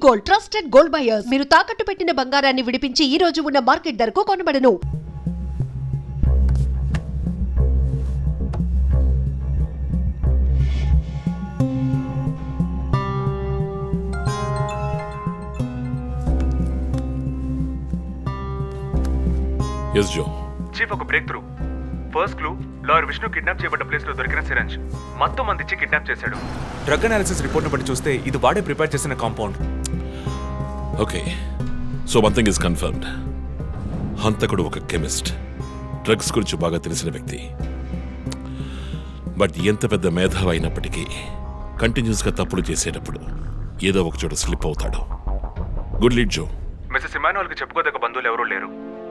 Gold, trusted gold buyers. మీరు తాకట్టు పెట్టిన బంగారాన్ని విడిపించి ఈ రోజు ఉన్న మార్కెట్ ధరకు కొనబడను. ఎస్ జో. చీఫ్, ఒక break through. First clue, lawyer Vishnu kidnap చేయబడ్డ ప్లేస్ లో దొరికిన సిరంజ్ మొత్తం మంది ఇచ్చి కిడ్నాప్ చేశాడు. డ్రగ్ అనాలిసిస్ రిపోర్ట్ బట్టి చూస్తే ఇది వాడే ప్రిపేర్ చేసిన compound. Okay, so one thing is confirmed. హంతకుడు ఒక కెమిస్ట్, డ్రగ్స్ గురించి బాగా తెలిసిన వ్యక్తి. బట్ ఎంత పెద్ద మేధావి అయినప్పటికీ కంటిన్యూస్గా తప్పులు చేసేటప్పుడు ఏదో ఒక చోట స్లిప్ అవుతాడు. గుడ్ లీడ్ జో. మిస్సెస్ ఇమానువల్కి చెప్పుకోదగ్గ బంధువులు ఎవరూ లేరు.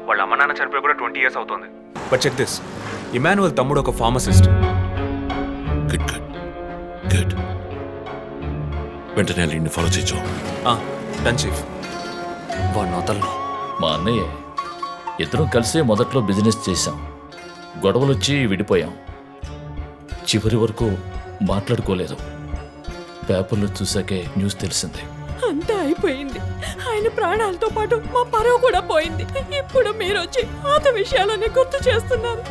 వాళ్ళ అమ్మ నాన్న చనిపోయి కూడా 20 years అవుతుంది. బట్ చెక్ దిస్, ఇమానువల్ తమ్ముడు ఒక ఫార్మసిస్ట్. Good good good. వెంటనే లీడ్ని ఫాలో చేయొచ్చు. Done chief. వాడిని వదలను. మా అన్నయ్య ఇద్దరం కలిసే మొదట్లో బిజినెస్ చేశాం. గొడవలొచ్చి విడిపోయాం. చివరి వరకు మాట్లాడుకోలేదు. పేపర్లో చూసాకే న్యూస్ తెలిసింది. అంతా అయిపోయింది. ఆయన ప్రాణాలతో పాటు మా పరువు కూడా పోయింది. ఇప్పుడు మీరు వచ్చి పాత విషయాలన్నీ గుర్తు చేస్తున్నారు.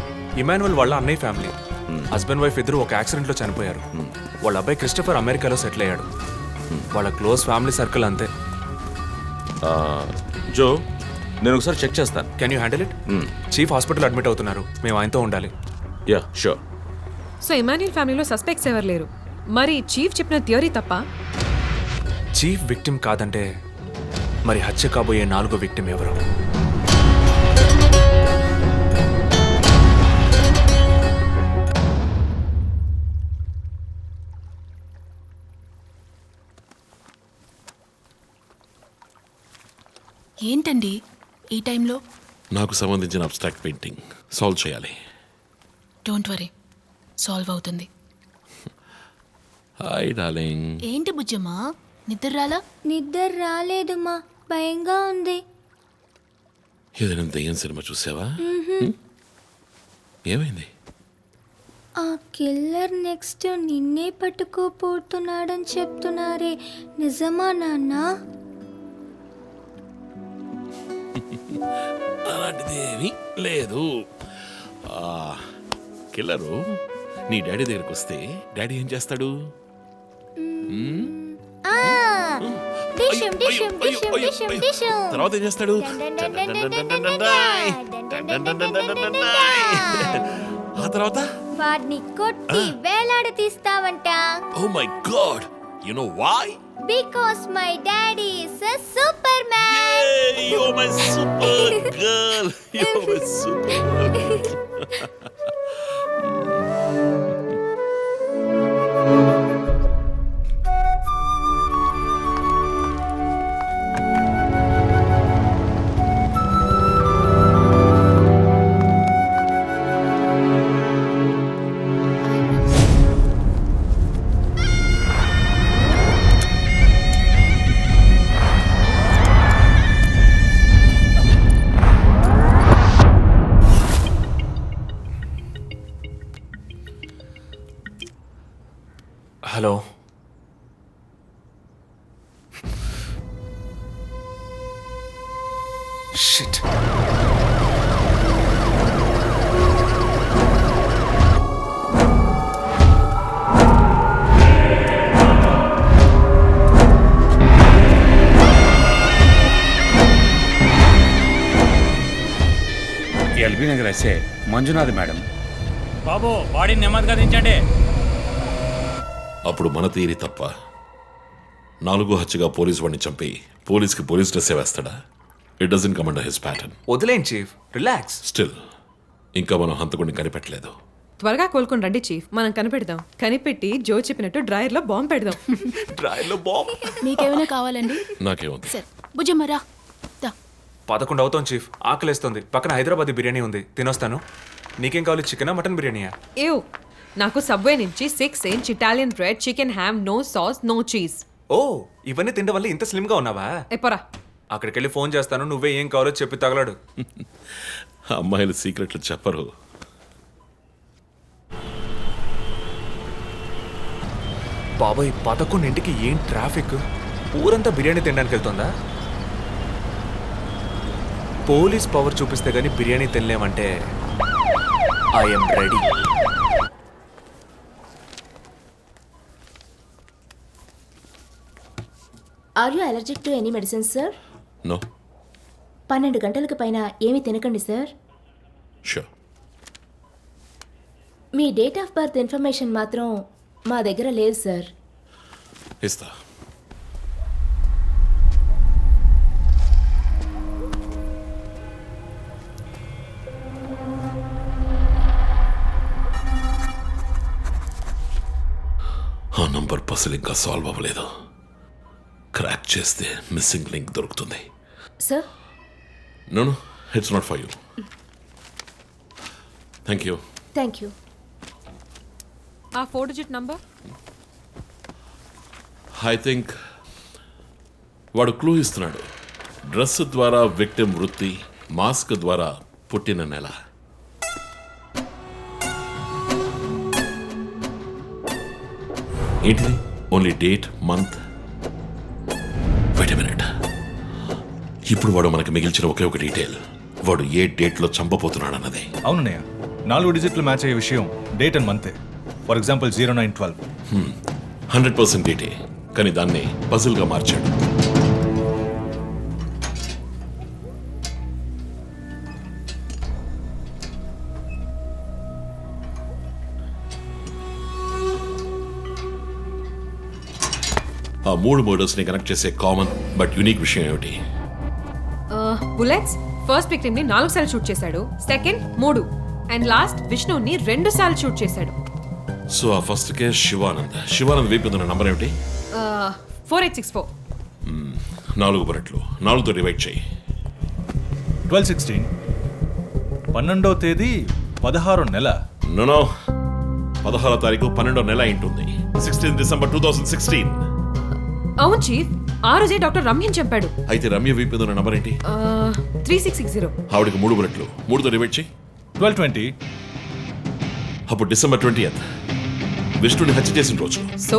ఇమానువల్ వాళ్ళ అన్నయ్య ఫ్యామిలీ, హస్బెండ్ వైఫ్ ఇద్దరు ఒక యాక్సిడెంట్ లో చనిపోయారు. వాళ్ళ అబ్బాయి క్రిస్టఫర్ అమెరికాలో సెటిల్ అయ్యాడు. వాళ్ళ క్లోజ్ ఫ్యామిలీ సర్కిల్ అంతే. జో, నేను ఒకసారి చెక్ చేస్తాను. Can you handle it? Chief hospital admit అవుతున్నారు, మేము ఆయనతో ఉండాలి. Yeah sure. సో ఇమాన్యుల్ ఫ్యామిలీలో సస్పెక్ట్స్ ఎవరు లేరు. మరి చీఫ్ చెప్పిన థియరీ తప్ప? చీఫ్ విక్టిమ్ కాదంటే మరి హత్య కాబోయే 4వ విక్టిమ్ ఎవరు? ఏంటండి ఈ టైంలో? నాకు సంబంధించిన అబ్స్ట్రాక్ట్ పెయింటింగ్ సాల్వ్ చేయాలి. డోంట్ వరీ, సాల్వ్ అవుతుంది. Hi darling. ఏంటి బుజ్జమ్మా, నిద్ర రాలా? నిద్ర రాలేదమ్మా, భయంగా ఉంది. ఏదైనా దెయ్యం సినిమా చూసావా? ఏమైంది? ఆ కిల్లర్ నెక్స్ట్ నిన్నే పట్టుకోపోతున్నాడని చెప్తున్నారే, నిజమా నాన్న? అలాంటిదేమీ లేదు. కిల్లరు నీ డాడీ దగ్గరికి వస్తే డాడీ ఏం చేస్తాడు? తర్వాత ఏం చేస్తాడు? ఆ తర్వాత వాడిని కొట్టి వేలాడ తీస్తావంట. Oh my god, you know why? Because my daddy is a superman. You are my super girl. You are my super girl. Hello, shit. LB Nagar SA Manjunath madam. బాబు, బాడీని నెమ్మదిగా దించండి. అప్పుడు మన తీరి తప్ప 4వ హత్యగా పోలీస్ వాడిని చంపి పోలీస్కి పోలీస్ డ్రెస్ వేస్తాడా? It doesn't come under his pattern. వదిలేండి చీఫ్, రిలాక్స్. స్టిల్ ఇంకా మనం హంతకుడిని కనిపెట్టలేదు. త్వరగా కోలుకొని రండి చీఫ్, మనం కనిపెడదాం. కనిపెట్టి జో చెప్పినట్టు డ్రాయర్లో బాంబు పెడదాం. డ్రైవ్లో బాంబ్. మీకేమైనా కావాలండి? నాకేముంది? సరే బుజ్జమ్మ రా. 11 అవుతాం చీఫ్, ఆకలేస్తుంది. పక్కన హైదరాబాద్ బిర్యానీ ఉంది, తినొస్తాను. నీకేం కావాలి, చికెనా మటన్ బిర్యానీయా? ఏవ్, నాకు సబ్వే నుంచి 6 inch Italian bread, chicken ham, no sauce, no cheese. ఓ, ఇవన్నీ తినడం వల్ల ఇంత స్లిమ్ గా ఉన్నావా? ఎప్పరా, అక్కడికి వెళ్ళి ఫోన్ చేస్తాను, నువ్వే ఏం కావాలో చెప్పి తగలాడు. అమ్మాయిలు సీక్రెట్లు చెప్పరు. బాబాయ్ 11ంటికి ఏం ట్రాఫిక్! ఊరంతా బిర్యానీ తినడానికి వెళ్తుందా? పోలీస్ పవర్ చూపిస్తే గానీ బిర్యానీ తినలేమంటే I'm ready. Are you allergic to any medicines sir? No. 12 గంటలకు పైన ఏమీ తినకండి సార్. షూర్. మీ డేట్ ఆఫ్ బర్త్ ఇన్ఫర్మేషన్ మాత్రం మా దగ్గర లేదు సార్. ఇస్తా. ఆ నంబర్ పసిల్ ఇంకా సాల్వ్ అవ్వలేదు. క్రాక్ చేస్తే మిస్సింగ్ లింక్ దొరుకుతుంది. Sir no no, it's not for you. Thank you. Thank you. ఆ 4 digit నంబర్. ఐ థింక్ వాడు క్లూ ఇస్తున్నాడు. డ్రెస్ ద్వారా విక్టిమ్ వృత్తి, మాస్క్ ద్వారా పుట్టిన నెల. ఏంటిది? Only date, month. Wait a minute. ఇప్పుడు వాడు మనకు మిగిల్చిన ఒకే ఒక డీటెయిల్, వాడు ఏ డేట్లో చంపబోతున్నాడు అన్నది. అవునన్నయ్య, 4 డిజిట్లు మ్యాచ్ అయ్యే విషయం డేట్ అండ్ మంతే. For example 0912. 100% డేటే, కానీ దాన్ని పజిల్గా మార్చాడు. ఆ 3 మర్డర్స్ని కనెక్ట్ చేసే కామన్ బట్ యూనిక్ విషయం ఏమిటి? బుల్లెట్స్ ఫస్ట్ విక్టిమ్ ని 4 సార్లు షూట్ చేశాడు, సెకండ్ 3, అండ్ లాస్ట్ విష్ణుని 2 సార్లు షూట్ చేశాడు. సో ఆ ఫస్ట్ కేస్ శివానంద్ వైపు ఉన్న నంబర్ ఏమిటి? 4864. 4 బుల్లెట్లు, 4తో డివైడ్ చేయి. 12/16. 12వ తేదీ 16వ నెల. నో 16వ తారీఖు 12వ నెల ఉంటుంది. 16 డిసెంబర్ 2016. అవును చీఫ్, ఆ రోజే డాక్టర్ రమ్యని చంపాడు. అయితే రమ్య వైపు ఉన్న నంబర్ ఏంటి? 3660. ఆవిడకి 3 బుల్లెట్లు, 3తో డివైడ్ చేయి. 12/20. అప్పుడు డిసెంబర్ 20th విష్ణుని హత్య చేసిన రోజు. సో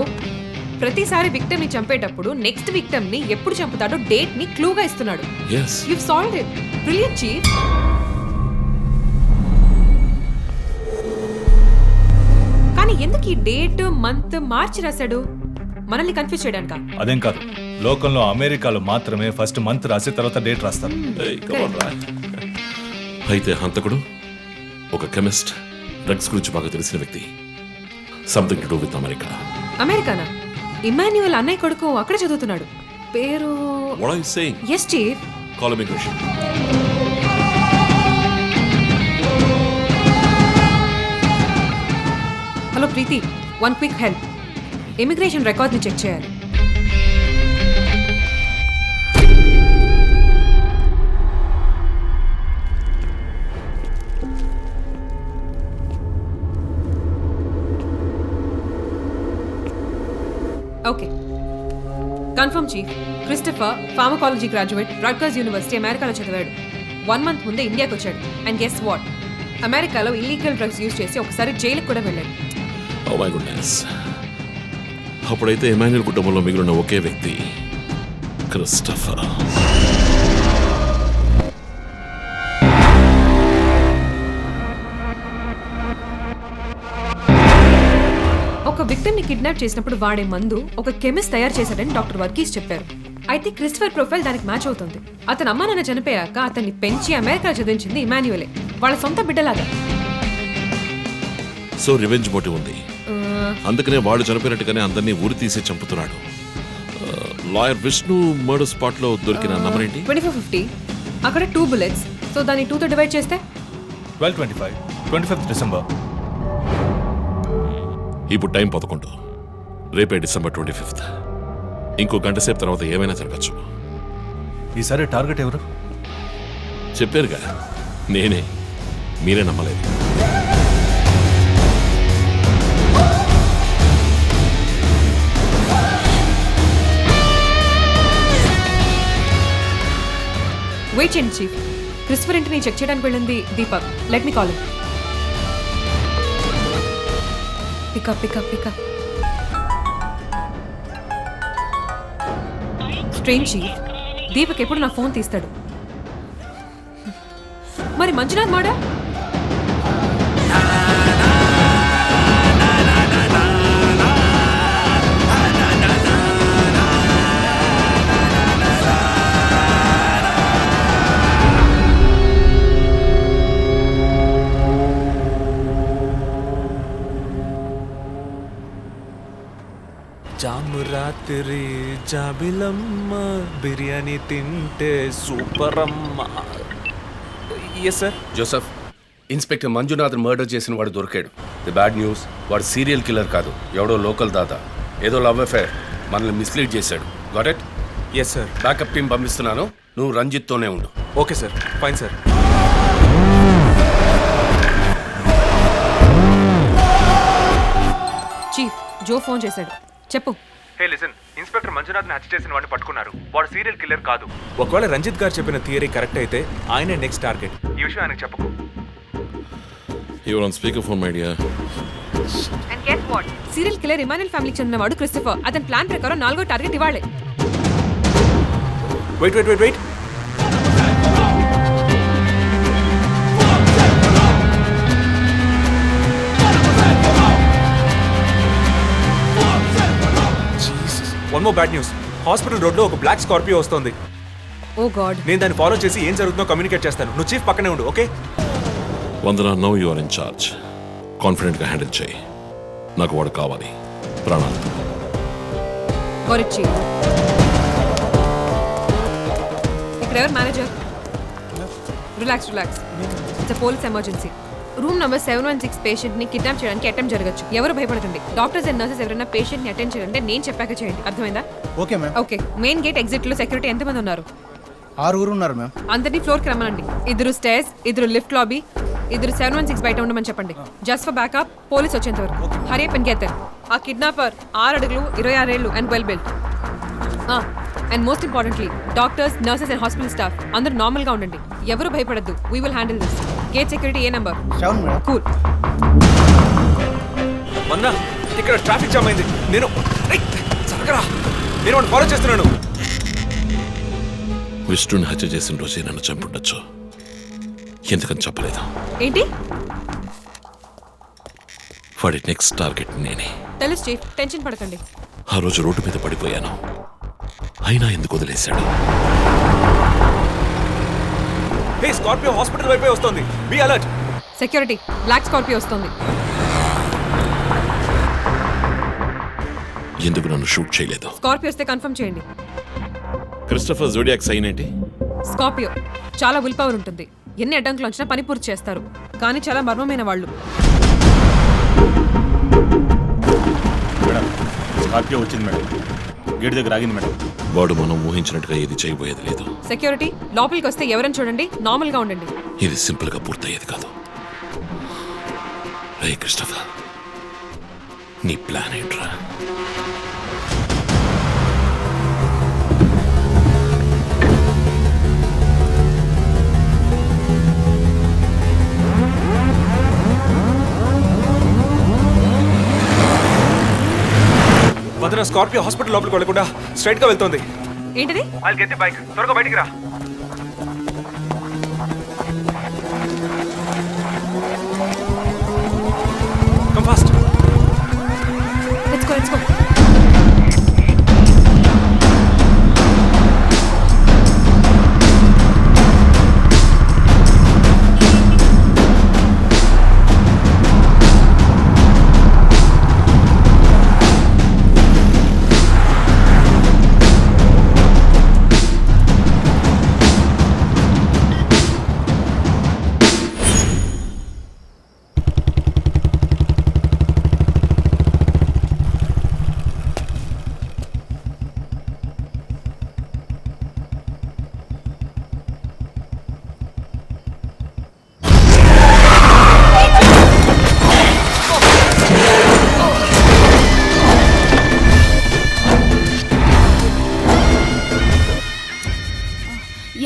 ప్రతిసారి విక్టిమ్ ని చంపేటప్పుడు నెక్స్ట్ విక్టిమ్ ని ఎప్పుడు చంపుతాడో డేట్ ని క్లూగా ఇస్తున్నాడు. Yes. You've solved it. Brilliant, chief. కానీ ఎందుకు ఈ డేట్, మంత్ మార్చి రాశాడు? మనల్ని కన్ఫ్యూజ్ చేయడానికా? అదేం కాదు, లోకంలో అమెరికాలో మాత్రమే ఫస్ట్ మంత్ రాసి తర్వాత డేట్ రాస్తారు. Hey, come on, రా. అయితే హంతకుడు ఒక కెమిస్ట్, డ్రగ్స్ గురించి బాగా తెలిసిన వ్యక్తి. Something to do with America. అమెరికానా? ఇమాన్యుయల్ అన్నయ్య కొడుకు అక్కడ చదువుతున్నాడు. పేరు What are you saying? Yes, chief. Call immigration. Hello Preethi, one quick help. Immigration record ని చెక్ చేయాలి. Okay, confirm chief. Christopher pharmacology graduate, Rutgers university, అమెరికాలో చదివాడు. 1 month ముందే ఇండియాకి వచ్చాడు. అండ్ గెస్ వాట్, అమెరికాలో ఇల్లీగల్ డ్రగ్స్ యూజ్ చేసి ఒకసారి జైలుకి కూడా వెళ్ళాడు. Oh my goodness. అప్పుడైతే ఎమాన్యుయల్ కుటుంబంలో మిగిలిన ఒకే వ్యక్తి క్రిస్టఫర్. ఒక విక్టిమ్ ని కిడ్నాప్ చేసినప్పుడు వాడే మందు ఒక కెమిస్ట్ తయారు చేశాడని డాక్టర్ వర్గీస్ చెప్పారు. అయితే క్రిస్టఫర్ ప్రొఫైల్ దానికి మ్యాచ్ అవుతుంది. అతను అమ్మా నాన్న చనిపోయాక అతన్ని పెంచి అమెరికా చదివించింది ఇమాన్యుయలే, వాళ్ళ సొంత బిడ్డలాగా. సో రివెంజ్ మోటివ్ ఉంది, అందుకనే వాడు చనిపోయినట్టుగానే అందరినీ ఊరి తీసి చంపుతున్నాడు. లాయర్ విష్ణు మర్డర్ స్పాట్ లో దొరికిన నంబర్ ఏంటి? 2450. అక్కడ 2 bullets. సో దాన్ని 2తో డివైడ్ చేస్తే 12/25. 25th December. ఇప్పుడు టైం 11. రేపే డిసెంబర్ 25th. ఇంకో గంట సేపు తర్వాత ఏమైనా జరగచ్చు. ఈసారి టార్గెట్ ఎవరు? చెప్పారుగా, నేనే. మీరే నమ్మలేదు. వెయిట్ చేయండి చీఫ్. క్రిస్టఫర్ ఇంటిని చెక్ చేయడానికి వెళ్ళింది Deepak. Let me call him. Pick up. Strange chief. Deepak ఎప్పుడు నా ఫోన్ తీస్తాడు. మరి మంజునాథ్ మాడా? జాము రాత్రి జాబిలమ్మ బిర్యానీ తింటే సూపర్ అమ్మ. Yes sir. Joseph, inspector Manjunath murder చేసిన వాడు దొరికాడు. ది బ్యాడ్ న్యూస్, వాడు సీరియల్ కిల్లర్ కాదు, ఎవడో లోకల్ దాదా. ఏదో లవ్ అఫేర్, మనల్ని మిస్లీడ్ చేశాడు. Got it? Yes sir. Backup team పంపిస్తున్నాను, నువ్వు రంజిత్తోనే ఉండు. Okay sir, fine sir. Chief, Joe phone చేశాడు. చెప్పు. హే లిసన్, ఇన్స్పెక్టర్ మంజునాథ్ని హత్య చేసిన వాడిని పట్టుకున్నారు. వాడు సీరియల్ కిల్లర్ కాదు. ఒకవేళ రంజిత్ గారు చెప్పిన థియరీ కరెక్ట్ అయితే ఆయనే నెక్స్ట్ టార్గెట్. ఈ విషయం ఆయనకు చెప్పకు. Your on speaker phone my dear. And guess what? Serial killer Emmanuel ఫ్యామిలీకి చెందినవాడు క్రిస్టఫర్. అతని ప్లాన్ ప్రకారం 4వ టార్గెట్ ఇవాళే. Wait wait wait wait. One more bad news. Hospital రోడ్లో ఒక బ్లాక్ స్కార్పియో వస్తుంది. Oh God. నేను దాన్ని ఫాలో చేసి ఏం జరుగుతుందో కమ్యూనికేట్ చేస్తాను. నువ్వు చీఫ్ పక్కనే ఉండు, okay? Vandana, no you are in charge. కాన్ఫిడెంట్గా హ్యాండిల్ చేయి. నాకు వాడు కావాలి. ప్రాణాలు. Got it chief. ఇక్కడ ఎవరు manager? Relax relax. It's police emergency. Room number 716 patient ని కిడ్నాప్ చేయడానికి అటెంప్ట్ జరగచ్చు. ఎవరు భయపడకండి. డాక్టర్స్ అండ్ నర్సెస్ ఎవరైనా పేషెంట్ ని అటెండ్ చేయాలంటే నేను చెప్పాక చేయండి. అర్థమైందా? Okay ma'am. Okay. Main gate exit లో సెక్యూరిటీ ఎంతమంది ఉన్నారు? 6 ఉన్నారు మ్యామ్. అందరినీ ఫ్లోర్ కి రమ్మనండి. 2 స్టేర్స్, 2 లిఫ్ట్ లాబీ, 2 716 బయట ఉండమని చెప్పండి. జస్ట్ ఫర్ బ్యాకప్, పోలీస్ వచ్చేంత వరకు. Hurry up and get there. ఆ కిడ్నాపర్ 6 అడుగులు 26 ఏళ్ళు and well built. And most importantly doctors, nurses and hospital staff అందరూ నార్మల్ గా ఉండండి. ఎవరు భయపడద్దు. We will handle this. Gate security ఏ నెంబర్? 7 మేడం. కూల్. మన్నా, ఇక్కడ ట్రాఫిక్ జామ్ అయింది. నేను వాడిని ఫాలో చేస్తున్నాను. విష్ణుని హత్య చేసిన రోజే నన్ను చంపుండొచ్చు. ఎందుకని చెప్పలేదు? ఏంటి? వాడి నెక్స్ట్ టార్గెట్ నేనే. తెలుసు చీఫ్, టెన్షన్ పడకండి. ఆ రోజు రోడ్డు మీద పడిపోయాను, అయినా ఎందుకు వదిలేశాడు? హే, స్కార్పియో హాస్పిటల్ వైపే వస్తుంది. Be alert. Security, black Scorpio వస్తుంది. ఎందుకు నన్ను షూట్ చేయలేదు? స్కార్పియో వస్తే కన్ఫర్మ్ చేయండి. క్రిస్టఫర్ జోడియాక్ సైన్ ఏంటి? స్కార్పియో చాలా విల్ పవర్ ఉంటుంది. ఎన్ని అడ్డంకులు వచ్చినా పని పూర్తి చేస్తారు. కానీ చాలా మర్మమైన వాళ్ళు. మేడం, స్కార్పియో వచ్చింది మేడం. గేట్ దగ్గర ఆగింది మేడం. వాడు మనం ఊహించినట్టుగా ఏది చేయబోయేది లేదు. సెక్యూరిటీ, లోపలికి వస్తే ఎవరని చూడండి. నార్మల్ గా ఉండండి. ఇది సింపుల్ గా పూర్తయ్యేది కాదు. రే క్రిస్టఫర్, నీ ప్లాన్ ఏంట్రా? వదన, స్కార్పియో హాస్పిటల్ లోపలికి వెళ్ళకుండా స్ట్రైట్ గా వెళ్తుంది. ఏంటిది? I'll get the bike. త్వరగా బయటికి రా. Come fast. Let's go, let's go.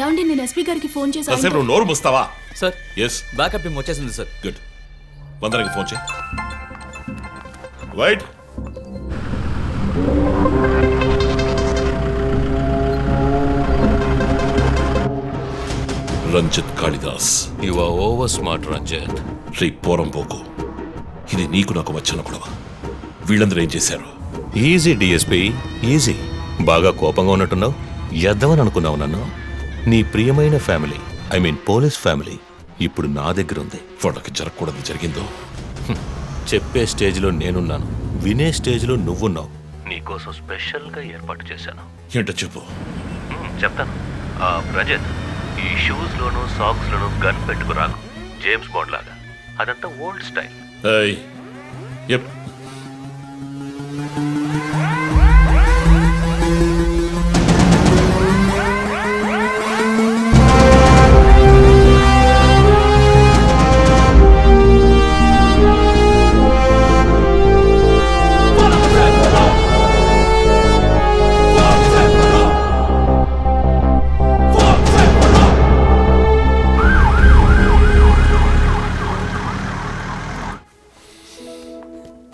ఏమండి, నేను ఎస్పీ గారికి ఫోన్ చేశాను. కాసేపు నువ్వు నోరు మూస్తావా? సార్, ఎస్, బ్యాకప్ టీం వచ్చేసింది సార్. గుడ్. వందనకి ఫోన్ చేయి. Wait. Ranjith Kalidas. You are over smart Ranjith. Shri పోరంపోకు, ఇది నీకు నాకు వచ్చిన గొడవ. వీళ్ళందరూ ఏం చేశారు? Easy DSP, easy. బాగా కోపంగా ఉన్నట్టున్నావు. ఎద్దవని అనుకున్నావు నన్ను. నీ ప్రియమైన family, I mean police family ఇప్పుడు నా దగ్గర ఉంది. వాళ్ళకి జరగకూడదు జరిగిందో. చెప్పే స్టేజ్లో నేనున్నాను, వినే స్టేజ్లో నువ్వున్నావు. నీకోసం స్పెషల్గా ఏర్పాటు చేశాను. ఏంటో చెప్పు. చెప్తాను. రజత్, ఈ షూస్లోనూ సాక్స్లోనూ గన్ పెట్టుకురాకు, జేమ్స్ బాండ్ లాగా. అదంతా ఓల్డ్ స్టైల్. ఏయ్, ఎప్.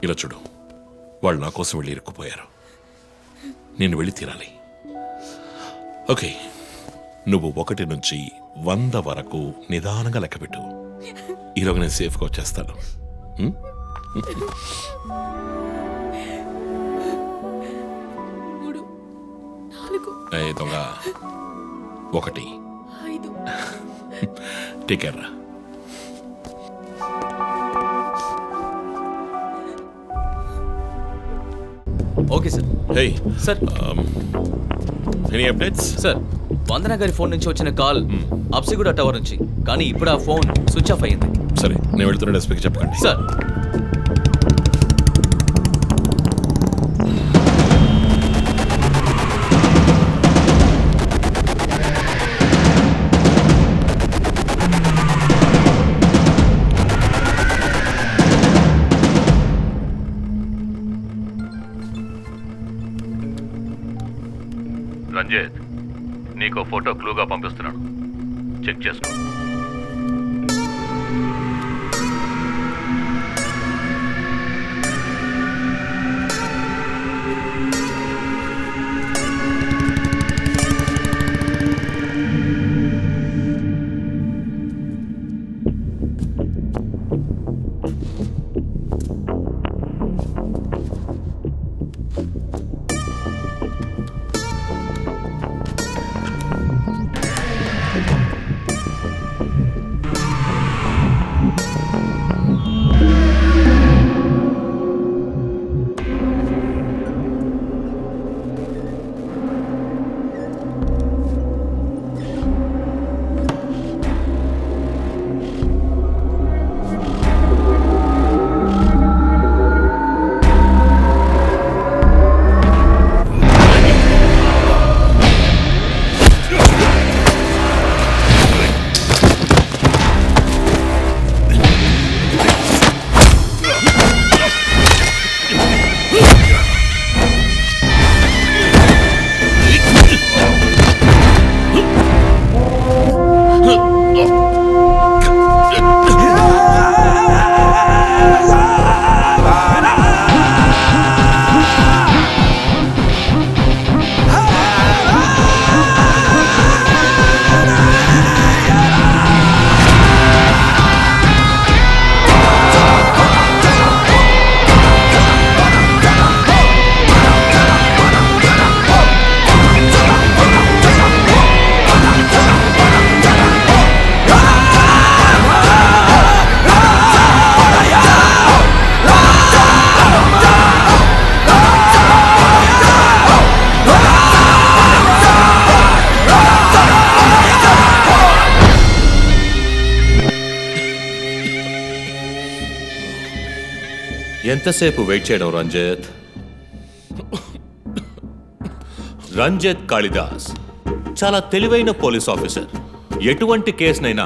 ఇలా చూడు, వాళ్ళు నా కోసం వెళ్ళి ఇరుక్కుపోయారు. నేను వెళ్ళి తీరాలి. ఓకే, నువ్వు 1 నుంచి 100 వరకు నిదానంగా లెక్కపెట్టు. ఈలోగా నేను సేఫ్గా వచ్చేస్తాను. దొంగ 1 టేక్ కేర్ రా. Okay sir. Hey sir, any updates? Sir, Vandana గారి ఫోన్ నుంచి వచ్చిన కాల్ అప్సిగూడ టవర్ నుంచి, కానీ ఇప్పుడు ఆ ఫోన్ స్విచ్ ఆఫ్ అయ్యింది. సరే, నేను వెళ్తున్న ఎస్పీకి చెప్పండి. సార్. రంజిత్, నీకో ఫోటో క్లూగా పంపిస్తున్నాను, చెక్ చేసుకో. ఎంతసేపు వెయిట్ చేయడం రంజిత్? రంజిత్ కాళిదాస్ చాలా తెలివైన పోలీస్ ఆఫీసర్. ఎటువంటి కేసునైనా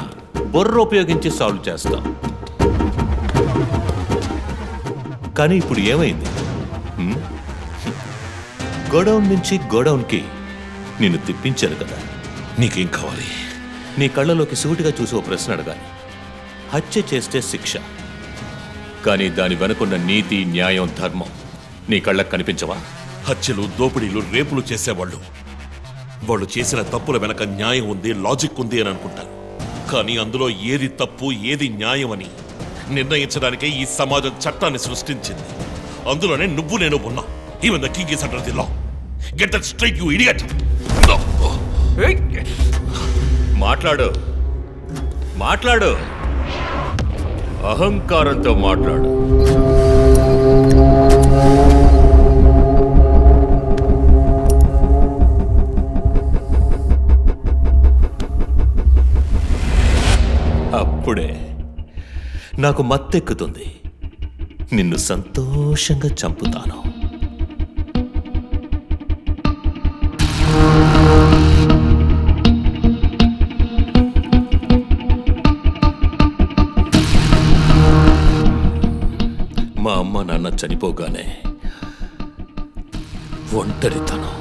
బుర్ర ఉపయోగించి సాల్వ్ చేస్తాం. కానీ ఇప్పుడు ఏమైంది? గోడౌన్ నుంచి గోడౌన్కి నిన్ను తిప్పించారు కదా. నీకేం కావాలి? నీ కళ్ళలోకి సూటిగా చూసి ఓ ప్రశ్న అడగాలి. హత్య చేస్తే శిక్ష, కానీ దాని వెనుకున్న నీతి, న్యాయం, ధర్మం నీ కళ్ళకు కనిపించవా? హత్యలు, దోపిడీలు, రేపులు చేసేవాళ్ళు వాళ్ళు చేసిన తప్పుల వెనక న్యాయం ఉంది, లాజిక్ ఉంది అని అనుకుంటారు. కానీ అందులో ఏది తప్పు ఏది న్యాయమని నిర్ణయించడానికే ఈ సమాజం చట్టాన్ని సృష్టించింది. అందులోనే నువ్వు నేను ఉన్నా. Even the king is under the law. Get that straight you idiot. మాట్లాడు, మాట్లాడు, అహంకారంతో మాట్లాడు. అప్పుడే నాకు మత్తెక్కుతుంది. నిన్ను సంతోషంగా చంపుతాను. మా అమ్మ నాన్న చనిపోగానే ఒంటరితనం,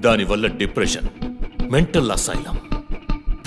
దానివల్ల డిప్రెషన్, మెంటల్ అసైలం,